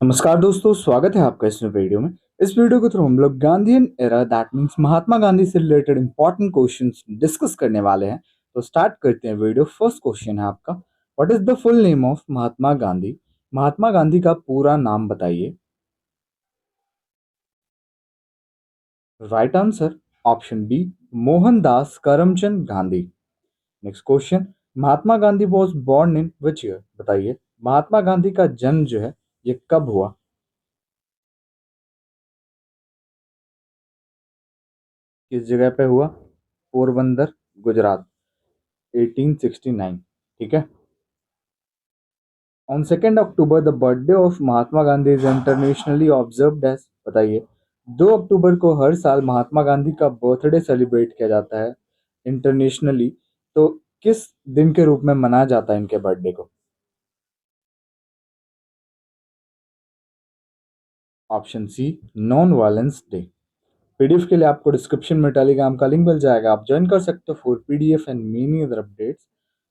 नमस्कार दोस्तों, स्वागत है आपका इस वीडियो में। इस वीडियो के थ्रू हम लोग Gandhian era that means Mahatma Gandhi से रिलेटेड इंपॉर्टेंट क्वेश्चंस डिस्कस करने वाले हैं। तो स्टार्ट करते हैं वीडियो। फर्स्ट क्वेश्चन है आपका, what is the full name of Mahatma Gandhi? Mahatma Gandhi का पूरा नाम बताइए। Right answer option B, Mohandas Karamchand Gandhi. Next question, Mahatma Gandhi was born in which year? बताइए, महात्मा गांधी का जन्म जो है ये कब हुआ? किस जगह पे हुआ? पोरबंदर, गुजरात, 1869। ठीक है। On 2 October the birthday of Mahatma Gandhi is internationally observed as? बताइए, 2 अक्टूबर को हर साल महात्मा गांधी का बर्थडे सेलिब्रेट किया जाता है इंटरनेशनली। तो किस दिन के रूप में मनाया जाता है इनके बर्थडे को? Option C, non violence day. PDF के लिए आपको डिस्क्रिप्शन में टेलीग्राम का लिंक मिल जाएगा, आप ज्वाइन कर सकते हो for PDF and many other updates.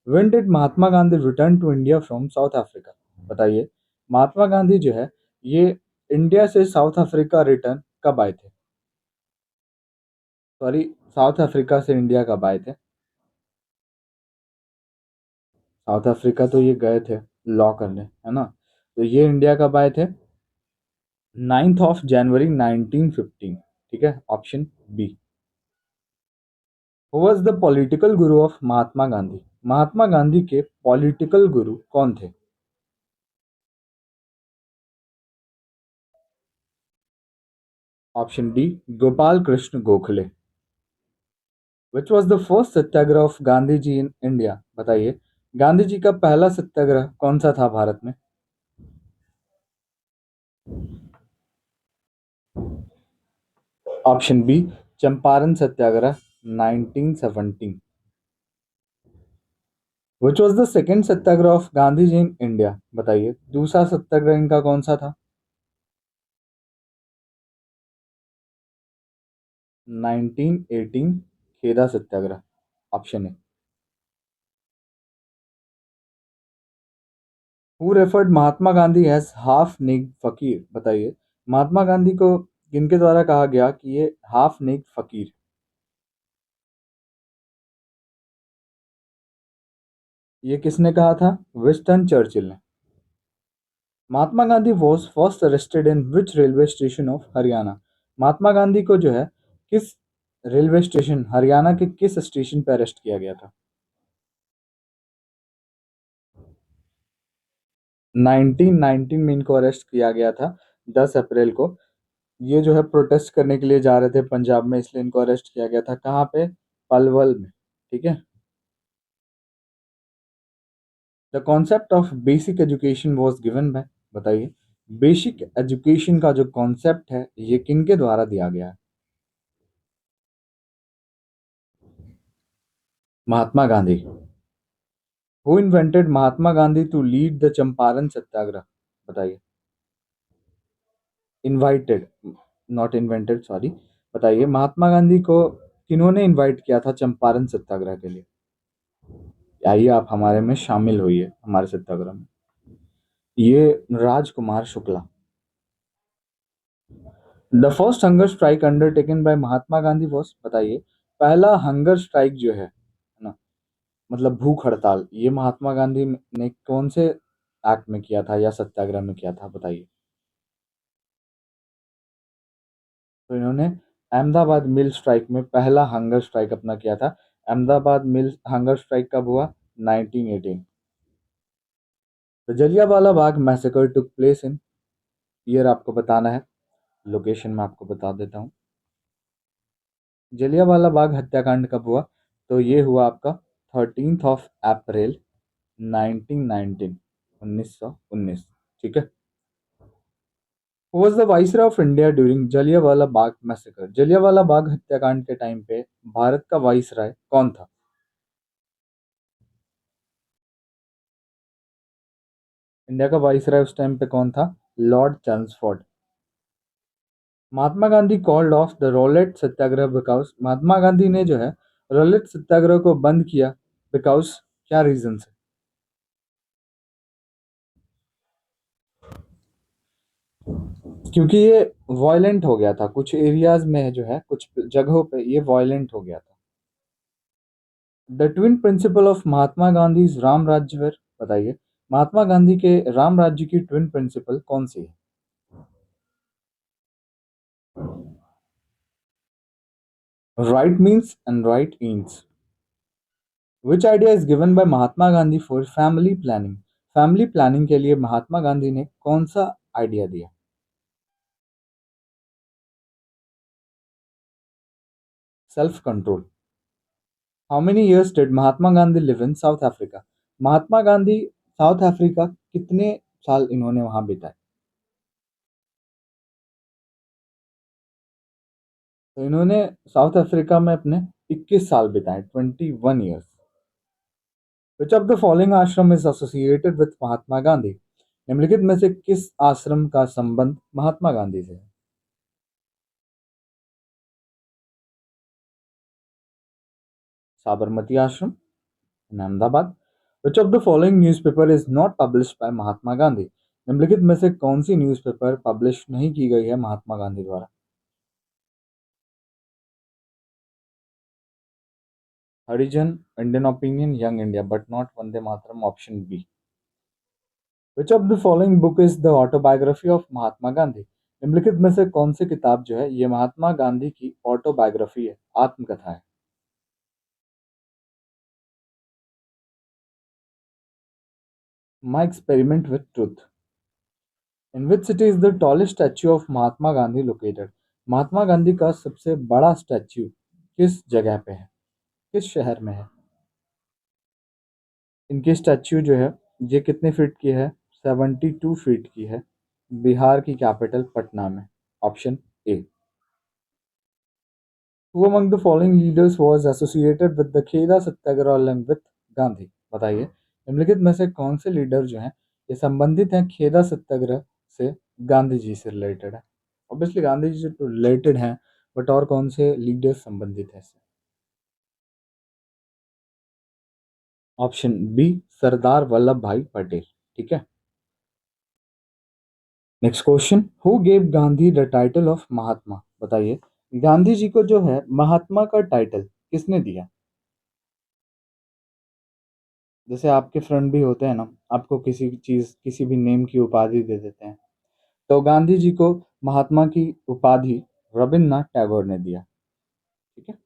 When did Mahatma Gandhi return to India from South Africa? बताइए, महात्मा गांधी जो है ये इंडिया से साउथ अफ्रीका रिटर्न कब आए थे? सॉरी, साउथ अफ्रीका से इंडिया कब आए थे? साउथ अफ्रीका तो ये गए थे लॉ करने, है ना। तो ये इंडिया कब आए थे? 9 जनवरी 1915। ठीक है, option B. Who was the political guru of Mahatma Gandhi? Mahatma Gandhi के पॉलिटिकल गुरु कौन थे? Option D, Gopal Krishna Gokhale. Which was the first satyagraha of Gandhi ji in India? बताइए, गांधी जी का पहला सत्याग्रह कौन सा था भारत में? Option B, Champaran Satyagraha 1917। Which was the second Satyagraha of Gandhi ji in India? बताइए, दूसरा सत्याग्रह इनका कौन सा था? 1918, Kheda Satyagraha. Option A. Who referred Mahatma Gandhi as half naked fakir? बताइए, महात्मा गांधी को किनके द्वारा कहा गया कि ये हाफ नेक्ड फकीर? ये किसने कहा था? विंस्टन चर्चिल ने। Mahatma Gandhi was first arrested in which railway station of Haryana? Mahatma Gandhi को जो है किस रेलवे स्टेशन, हरियाणा के किस स्टेशन पर अरेस्ट किया गया था? 1919 में इनको अरेस्ट किया गया था, 10 अप्रैल को। ये जो है प्रोटेस्ट करने के लिए जा रहे थे पंजाब में, इसलिए इनको अरेस्ट किया गया था। कहाँ पे? पलवल में। ठीक है। The concept of basic education was given by? बताइए, बेसिक एजुकेशन का जो कॉन्सेप्ट है ये किनके द्वारा दिया गया है? Mahatma Gandhi. Who invented Mahatma Gandhi to lead the Champaran Satyagraha? बताइए। Invited, not invented, sorry. बताइए, महात्मा गांधी को किन्होंने इनवाइट किया था चंपारण सत्याग्रह के लिए? आइए आप हमारे में शामिल होइए, हमारे सत्याग्रह में। ये Rajkumar Shukla. The first hunger strike undertaken by Mahatma Gandhi was? बताइए, पहला हंगर स्ट्राइक जो है ना, मतलब भूख हड़ताल, ये महात्मा गांधी ने कौन से एक्ट में किया था या सत्याग्रह में किया था? बताइए। तो इन्होंने अहमदाबाद मिल स्ट्राइक में पहला हंगर स्ट्राइक अपना किया था। अहमदाबाद मिल हंगर स्ट्राइक कब हुआ? 1918। तो Jallianwala Bagh massacre took place in? Year आपको बताना है, लोकेशन में आपको बता देता हूँ। जलियांवाला बाग हत्याकांड कब हुआ? तो ये हुआ आपका 13 अप्रैल 1919, 1919। ठीक है। Who was the viceroy of India during Jallianwala Bagh massacre? Jallianwala Bagh हत्याकांड के टाइम पे भारत का वाइसराय कौन था? इंडिया का वाइसराय उस टाइम पे कौन था? Lord Chelmsford. Mahatma Gandhi called off the Rowlatt Satyagraha because? Mahatma Gandhi ने जो है रॉलेट सत्याग्रह को बंद किया बिकॉज क्या रीजन से? क्योंकि ये वॉयलेंट हो गया था, कुछ एरियाज में जो है, कुछ जगहों पे ये वॉयलेंट हो गया था। The twin principle of Mahatma Gandhi Ram राज्य, बताइए महात्मा गांधी के राम राज्य की ट्विन प्रिंसिपल कौन सी है? Right means and right means. Which idea is given by Mahatma Gandhi for family planning? Family planning के लिए महात्मा गांधी ने कौन सा आइडिया दिया? Self control. How many years did Mahatma Gandhi live in south Africa? Mahatma Gandhi south Africa कितने साल इन्होंने वहां बिताए? तो इन्होंने साउथ अफ्रीका में अपने 21 साल बिताए, 21 years. Which of the following आश्रम इज एसोसिएटेड विथ महात्मा गांधी? निम्नलिखित में से किस आश्रम का संबंध महात्मा गांधी से है? Sabarmati Ashram in Ahmedabad. Which of the following newspaper is not published by Mahatma Gandhi? निम्नलिखित में से कौन सी न्यूज़पेपर पब्लिश नहीं की गई है महात्मा गांधी द्वारा? Harijan, Indian opinion, young India, but not Vande Mataram, option B. Which of the following book is the autobiography of Mahatma Gandhi? निम्नलिखित में से कौन सी किताब जो है ये महात्मा गांधी की ऑटोबायोग्राफी है, आत्मकथा है? My experiment with truth. In which city is the tallest statue of Mahatma Gandhi located? Mahatma Gandhi का सबसे बड़ा स्टैच्यू किस जगह पे है, किस शहर में है? इनकी स्टैच्यू जो है ये कितने फीट की है? 72 फीट की है। बिहार की कैपिटल पटना में, option A. Who among the following leaders was associated with the Kheda Satyagraha along with Gandhi? बताइए निम्नलिखित में से कौन से लीडर जो हैं ये संबंधित हैं खेदा सत्याग्रह से, गांधी जी से रिलेटेड है? ऑब्वियसली गांधी जी से तो रिलेटेड हैं, बट और कौन से लीडर संबंधित हैं इससे? ऑप्शन बी, सरदार वल्लभ भाई पटेल। ठीक है। Next question, who gave Gandhi the title of Mahatma? बताइए गांधी जी को जो है महात्मा का टाइटल किसने दिया? जैसे आपके फ्रेंड भी होते हैं ना, आपको किसी चीज, किसी भी नेम की उपाधि दे देते हैं, तो गांधी जी को महात्मा की उपाधि रविन्द्रनाथ टैगोर ने दिया। ठीक है।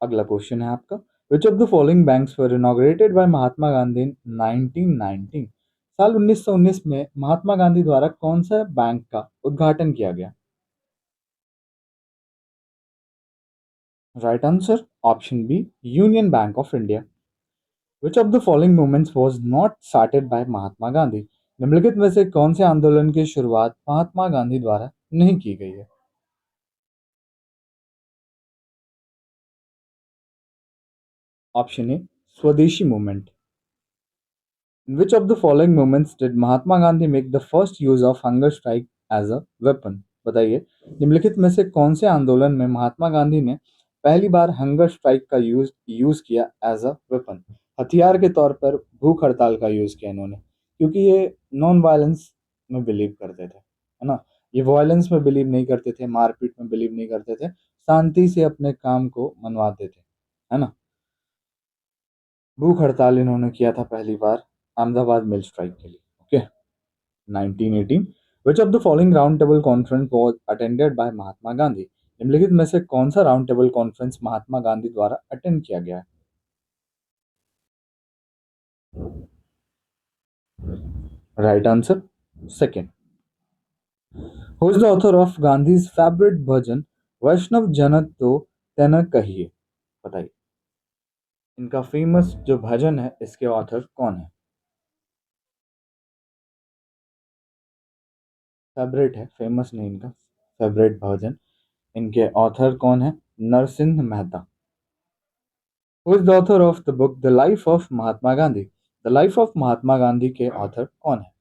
अगला क्वेश्चन है आपका, which of the following banks were inaugurated by Mahatma Gandhi in 1919? साल 1919 में महात्मा गांधी द्वारा कौन सा बैंक का उद्घाटन किया गया? Right answer, option B, Union Bank of India. Which of the following movements was not started by Mahatma Gandhi? निम्नलिखित में से कौन से आंदोलन की शुरुआत महात्मा गांधी द्वारा नहीं की गई है? ऑप्शन ए, स्वदेशी movement. In which of the following movements did Mahatma Gandhi make the first use of hunger strike as a weapon? बताइए निम्नलिखित में से कौन से आंदोलन में महात्मा गांधी ने पहली बार हंगर स्ट्राइक का यूज किया एज अ वेपन, हथियार के तौर पर भूख हड़ताल का यूज किया इन्होंने, क्योंकि ये नॉन वायलेंस में बिलीव करते थे, है ना? ये वायलेंस में बिलीव नहीं करते थे, मारपीट में बिलीव नहीं करते थे, शांति से अपने काम को मनवाते थे, है ना? भूख हड़ताल इन्होंने किया था पहली बार अहमदाबाद मिल स्ट्राइक के लिए। Okay. 1918। Which of the following round table conference was attended by Mahatma Gandhi? निम्नलिखित में से कौन सा round table conference Mahatma Gandhi द्वारा अटेंड किया गया है? Right answer, second. Who is the author of Gandhi's favourite bhajan Vaishnav Jan To तेन कहिए? बताइए इनका फेमस जो भजन है इसके ऑथर कौन है? फेवरेट है, फेमस नहीं, इनका फेवरेट भजन। इनके ऑथर कौन है? Narsinh Mehta. Who is the author of the book the life of Mahatma Gandhi? The life of Mahatma Gandhi के ऑथर कौन है?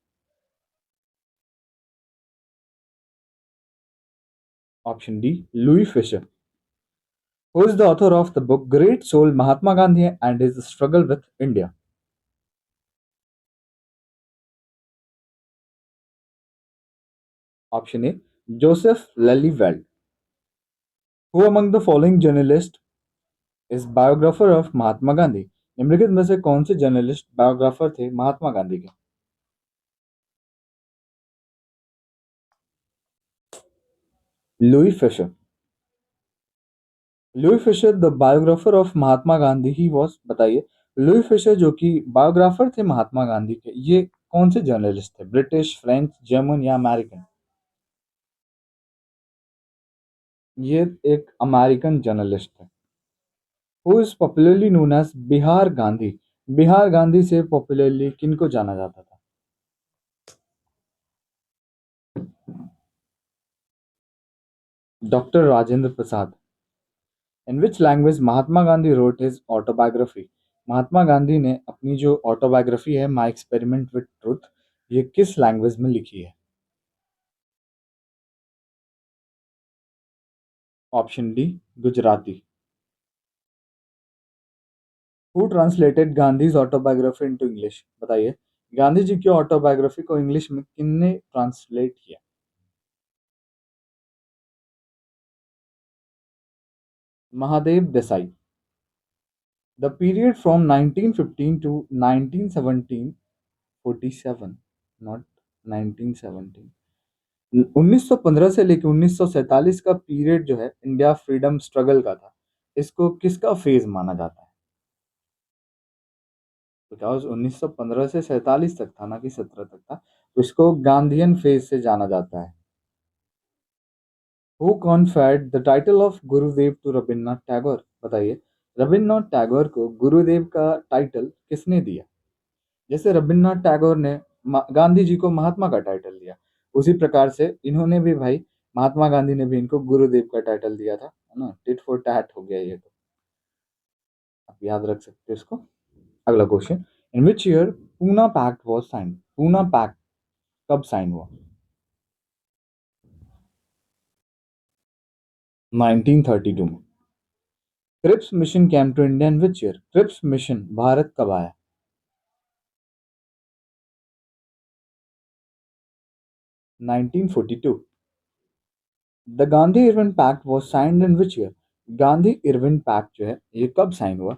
Option D, Louis Fischer. Who is the author of the book great soul Mahatma Gandhi and his struggle with India? Option A Joseph Lelyveld. Who among the following journalist is biographer of Mahatma Gandhi. निम्नलिखित में से कौन से journalist biographer थे महात्मा गांधी के? Louis Fischer. Louis Fischer the biographer of Mahatma Gandhi he was, बताइए। Louis Fischer जो कि बायोग्राफर थे महात्मा गांधी के, ये कौन से जर्नलिस्ट थे? ब्रिटिश, फ्रेंच, जर्मन या अमेरिकन? ये एक अमेरिकन जर्नलिस्ट थे। Who is popularly known as Bihar Gandhi. Bihar Gandhi से पॉपुलरली किनको जाना जाता था? Doctor Rajendra Prasad. In which language Mahatma Gandhi wrote his autobiography. Mahatma Gandhi ने अपनी जो ऑटोबायोग्राफी है माई एक्सपेरिमेंट विद ट्रुथ, ये किस लैंग्वेज में लिखी है? Option D Gujarati. Who translated Gandhi's autobiography into English. बताइए, गांधी जी की ऑटोबायोग्राफी को इंग्लिश में किसने ट्रांसलेट किया? Mahadev Desai. The period from 1915 to 1917, 47, not 1917, 1915 से लेकर 1947 का पीरियड जो है इंडिया फ्रीडम स्ट्रगल का था, इसको किसका फेज माना जाता है? बिकॉज 1915 से 47 तक था, ना कि 17 तक था, तो इसको गांधीयन फेज से जाना जाता है। Who conferred the title of Gurudev to Rabindranath Tagore. बताइए, रविन्द्रनाथ टैगोर को गुरुदेव का टाइटल किसने दिया? जैसे रविन्द्रनाथ टैगोर ने गांधी जी को महात्मा का टाइटल दिया, उसी प्रकार से इन्होंने भी भाई, महात्मा गांधी ने भी इनको गुरुदेव का टाइटल दिया था, है ना? टिट फॉर टैट हो गया ये तो, आप याद रख सकते हो इसको। अगला question, in which year Poona pact was sign. Poona pact कब साइन हुआ? 1932 में। Cripps mission came to India in which year. Cripps mission Bharat कब आया? 1942। The Gandhi Irwin pact was signed in which year. Gandhi Irwin pact जो है ये कब साइन हुआ?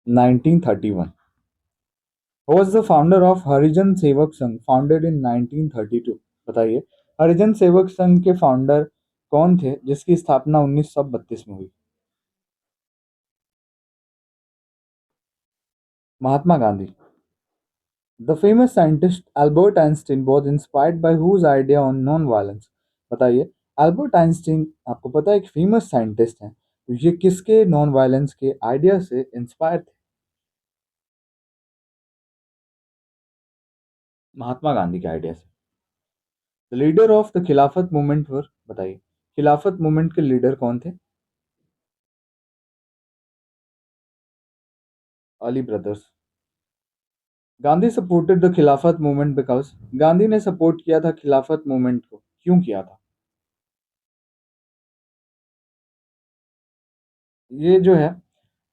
1931। Who was the founder of Harijan Sevak Sangh founded in 1932? बताइए, हरिजन सेवक संघ के फाउंडर कौन थे जिसकी स्थापना 1932 में हुई? Mahatma Gandhi. The famous scientist Albert Einstein was inspired by whose idea on non violence. बताइए, एल्बर्ट आइंस्टीन आपको पता है एक फेमस साइंटिस्ट हैं, तो ये किसके नॉन वायलेंस के आइडिया से इंस्पायर थे? महात्मा गांधी के आइडिया से। द लीडर ऑफ द खिलाफत मूवमेंट वर। बताइए, खिलाफत मूवमेंट के लीडर कौन थे? Ali brothers. Gandhi supported the खिलाफत मूवमेंट बिकॉज। गांधी ने सपोर्ट किया था खिलाफत मूवमेंट को, क्यों किया था? ये जो है,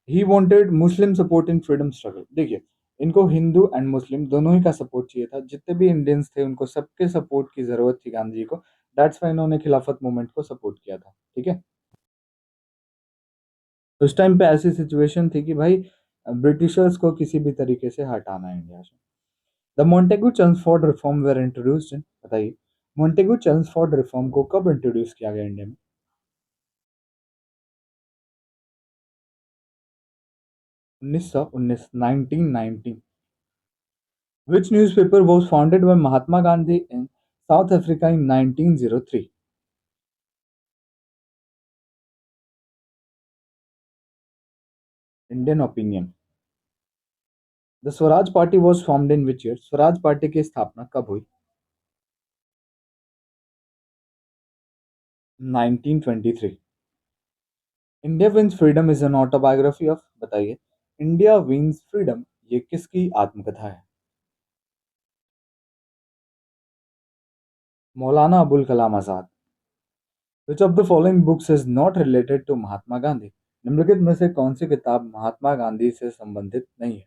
he wanted Muslim support in freedom struggle. देखिए, इनको हिंदू एंड मुस्लिम दोनों ही का सपोर्ट चाहिए था, जितने भी इंडियंस थे उनको सबके सपोर्ट की जरूरत थी गांधी जी को। दैट्स वाई इन्होंने खिलाफत मूवमेंट को सपोर्ट किया था, ठीक है। तो उस टाइम पे ऐसी सिचुएशन थी कि भाई ब्रिटिशर्स को किसी भी तरीके से हटाना है इंडिया से। The Montagu Chelmsford reform were introduced in. बताइए, मॉन्टेगू चेम्सफोर्ड रिफॉर्म को कब इंट्रोड्यूस किया गया इंडिया में? 1919, 1919। Which newspaper was founded by Mahatma Gandhi in South Africa in 1903? Indian Opinion. The Swaraj Party was formed in which year? Swaraj party की स्थापना कब हुई? 1923। India wins freedom is an autobiography of. बताइए, India wins freedom ये किसकी आत्मकथा है? Maulana Abul Kalam Azad. Which of the following books is not related to महात्मा गांधी? निम्नलिखित में से कौन सी किताब महात्मा गांधी से संबंधित नहीं है?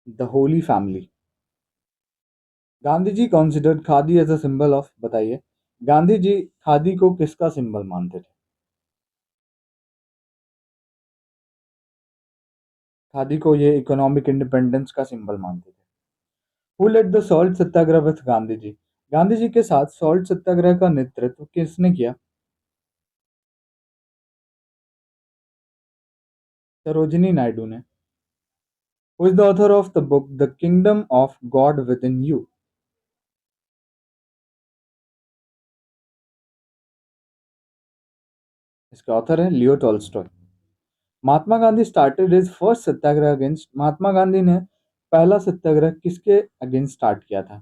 The holy family. Gandhi ji considered khadi as a symbol of, बताइए, गांधी जी खादी को किसका सिंबल मानते थे? खादी को ये इकोनॉमिक इंडिपेंडेंस का सिंबल मानते थे। Who led the salt Satyagraha with Gandhi ji? Gandhi ji के साथ सॉल्ट सत्याग्रह का नेतृत्व किसने किया? सरोजिनी नायडू ने। Who is the author of the book the kingdom of God within you? इसके ऑथर है Leo Tolstoy. Mahatma Gandhi started his first Satyagraha against, Mahatma Gandhi ने पहला सत्याग्रह किसके अगेंस्ट स्टार्ट किया था?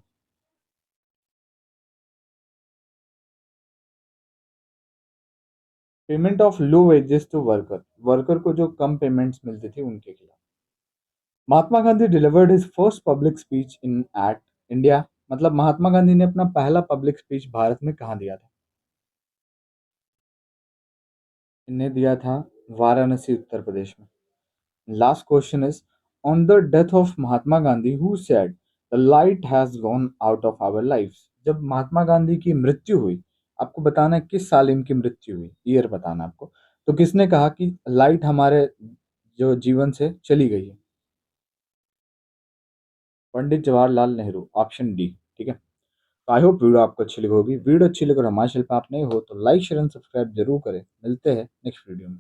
Payment of low wages to worker, worker को जो कम पेमेंट्स मिलती थी उनके खिलाफ। Mahatma Gandhi delivered his first public speech in at India, मतलब महात्मा गांधी ने अपना पहला पब्लिक स्पीच भारत में कहाँ दिया था? इन्हें दिया था वाराणसी, उत्तर प्रदेश में। Last question is, on the death of Mahatma Gandhi who said the light has gone out of our lives? जब महात्मा गांधी की मृत्यु हुई, आपको बताना है किस साल इनकी मृत्यु हुई, ईयर बताना है आपको। तो किसने कहा कि लाइट हमारे जो जीवन से चली गई है? Pandit Jawaharlal Nehru, option D. ठीक है। आई होप वीडियो आपको अच्छी लगी होगी। वीडियो अच्छी लगी और हमारे चैनल पर आप नए हो तो लाइक शेयर एंड सब्सक्राइब जरूर करें। मिलते हैं नेक्स्ट वीडियो में।